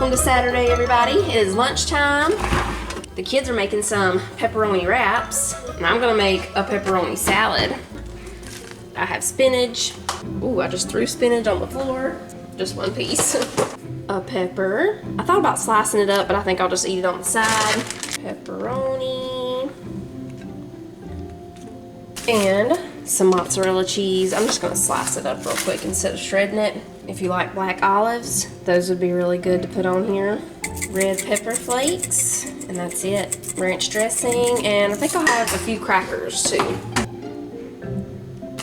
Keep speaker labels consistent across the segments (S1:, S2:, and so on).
S1: Welcome to Saturday, everybody. It is lunchtime. The kids are making some pepperoni wraps, and I'm gonna make a pepperoni salad. I have spinach. Ooh, I just threw spinach on the floor. Just one piece. A pepper. I thought about slicing it up, but I think I'll just eat it on the side. Pepperoni. And some mozzarella cheese. I'm just gonna slice it up real quick instead of shredding it. If you like black olives, those would be really good to put on here. Red pepper flakes, and that's it. Ranch dressing, and I think I'll have a few crackers too.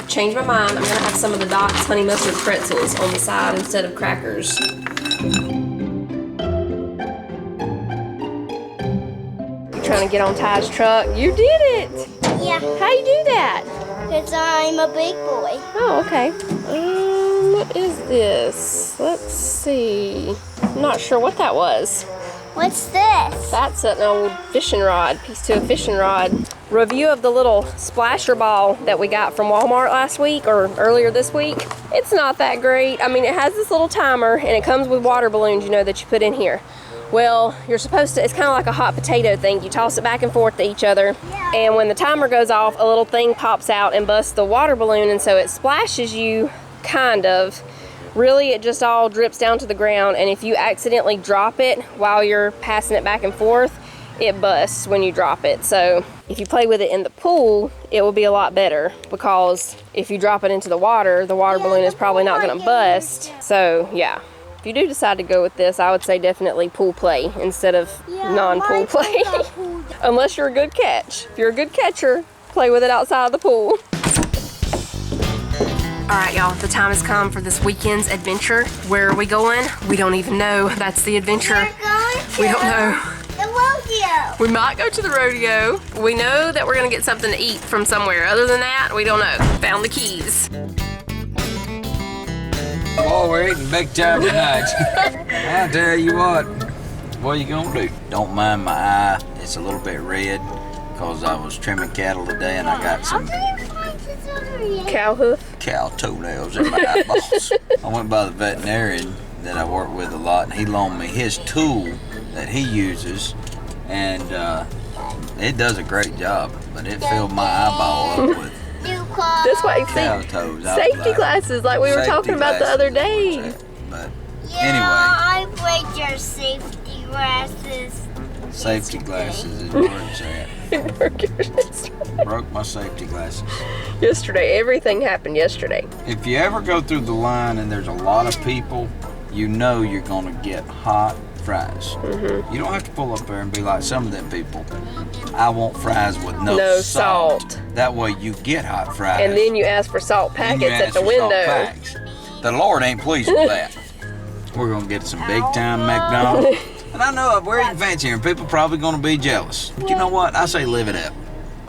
S1: Change my mind, I'm gonna have some of the Doc's honey mustard pretzels on the side instead of crackers. You trying to get on Ty's truck? You did it!
S2: Yeah.
S1: How you do that?
S2: Because I'm a big boy.
S1: Oh, okay. What is this? Let's see. I'm not sure what that was.
S2: What's this?
S1: That's an old fishing rod, piece to a fishing rod. Review of the little splasher ball that we got from Walmart last week or earlier this week. It's not that great. I mean, it has this little timer and it comes with water balloons, you know, that you put in here. Well, you're supposed to, it's kind of like a hot potato thing. You toss it back and forth to each other.
S2: Yeah.
S1: And when the timer goes off, a little thing pops out and busts the water balloon, and so it splashes you, kind of. Really, it just all drips down to the ground, and if you accidentally drop it while you're passing it back and forth, it busts when you drop it. So if you play with it in the pool, it will be a lot better, because if you drop it into the water balloon is probably not going to bust. So yeah, if you do decide to go with this, I would say definitely pool play instead of non-pool play. Unless you're a good catch. If you're a good catcher, play with it outside of the pool. All right, y'all, the time has come for this weekend's adventure. Where are we going? We don't even know. That's the adventure.
S2: We're going to
S1: We don't know.
S2: the rodeo.
S1: We might go to the rodeo. We know that we're gonna get something to eat from somewhere. Other than that, we don't know. Found the keys.
S3: Oh, we're eating big time tonight. I tell you what you gonna do? Don't mind my eye. It's a little bit red because I was trimming cattle today and I got some
S1: Cow hoof.
S3: cow toenails in my eyeballs. I went by the veterinarian that I work with a lot, and he loaned me his tool that he uses, and it does a great job, but it filled my eyeball up with
S1: That's why
S3: cow toes.
S1: safety glasses like we were talking about the other day.
S3: But
S2: Yeah, I break your safety glasses.
S3: safety glasses is where it's at. Broke my safety glasses.
S1: Yesterday, everything happened yesterday.
S3: If you ever go through the line and there's a lot of people, you know you're gonna get hot fries. You don't have to pull up there and be like some of them people. I want fries with no salt. That way you get hot fries.
S1: And then you ask for salt packets at the window.
S3: The Lord ain't pleased with that. We're gonna get some big time McDonald. And I know we're eating fancy here and people probably gonna be jealous. But you know what? I say live it up.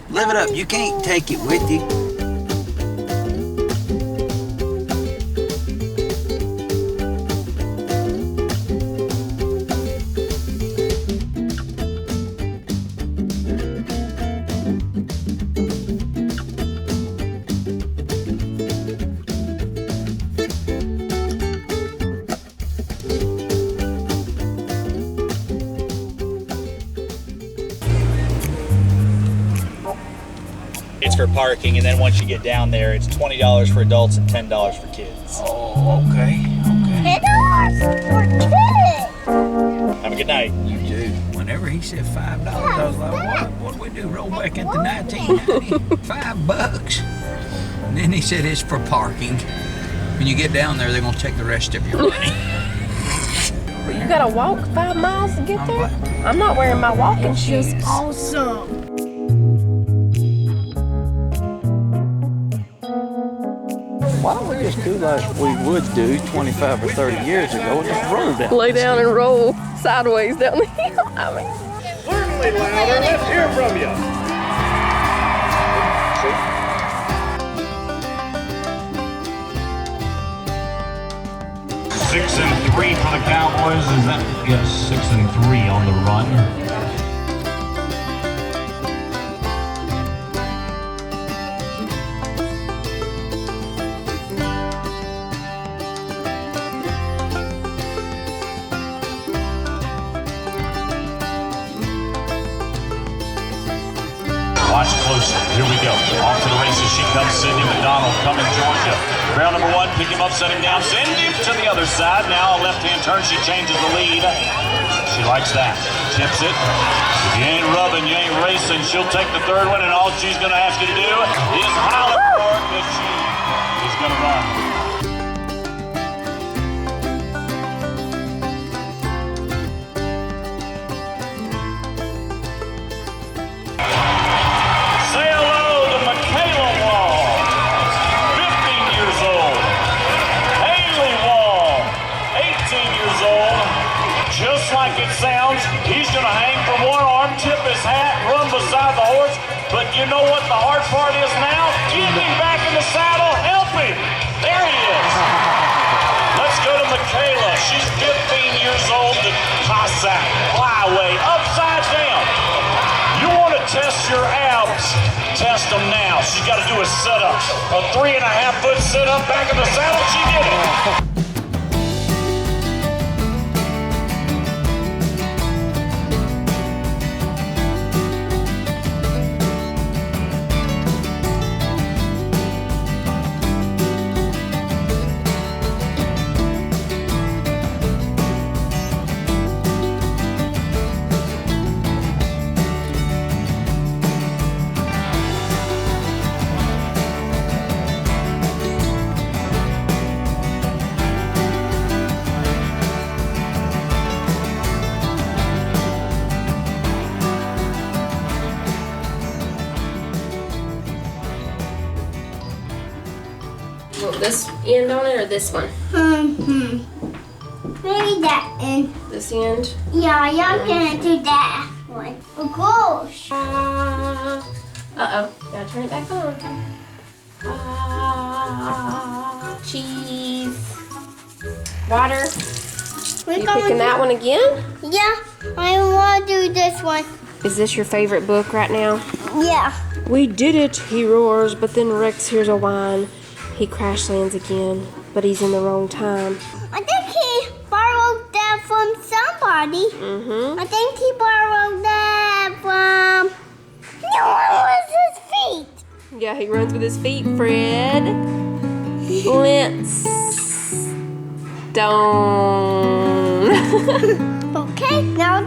S3: Live it up. You can't take it with you.
S4: It's for parking, and then once you get down there, it's $20 for adults and $10 for kids.
S3: Oh, okay.
S2: $10 for kids.
S4: Have a good night.
S3: You do. Whenever he said $5, I was like, what do we do? Roll back into 1990? $5. And then he said it's for parking. When you get down there, they're gonna take the rest of your money.
S1: You gotta walk 5 miles to get there? I'm not wearing my walking shoes.
S2: Awesome.
S5: Why don't we just do like we would do 25 or 30 years ago and just roll down?
S1: Lay down and roll sideways down the hill. I mean,
S6: Certainly, louder. Let's hear from you.
S7: Six and 3 for the Cowboys. Is that? Yes, 6 and 3 on the run. Watch closely. Here we go. Off to the races. She comes. Sydney McDonald coming Georgia. Rail number 1. Pick him up, set him down. Send him to the other side. Now a left-hand turn. She changes the lead. She likes that. Tips it. If you ain't rubbing, you ain't racing. She'll take the third one, and all she's going to ask you to do is holler for her because she is going to run. Like it sounds, he's going to hang from one arm, tip his hat, run beside the horse. But you know what the hard part is now? Get him back in the saddle, help him. There he is. Let's go to Michaela. She's 15 years old, the Cossack, flyway, upside down. You want to test your abs? Test them now. She's got to do a sit-up. A 3.5-foot sit-up back in the saddle. She did it.
S1: This end on it or this one?
S2: Maybe that end.
S1: This end?
S2: Yeah, y'all gonna do that one. Oh gosh.
S1: Uh-oh. Gotta turn it back on. Cheese. Water. You picking that one again?
S2: Yeah, I want to do this one.
S1: Is this your favorite book right now?
S2: Yeah.
S1: We did it, he roars, but then Rex hears a whine. He crash lands again, but he's in the wrong time.
S2: I think he borrowed that from somebody. I think he borrowed that from... No, it was his feet.
S1: Yeah, he runs with his feet, Fred. Flintstone.
S2: Okay, now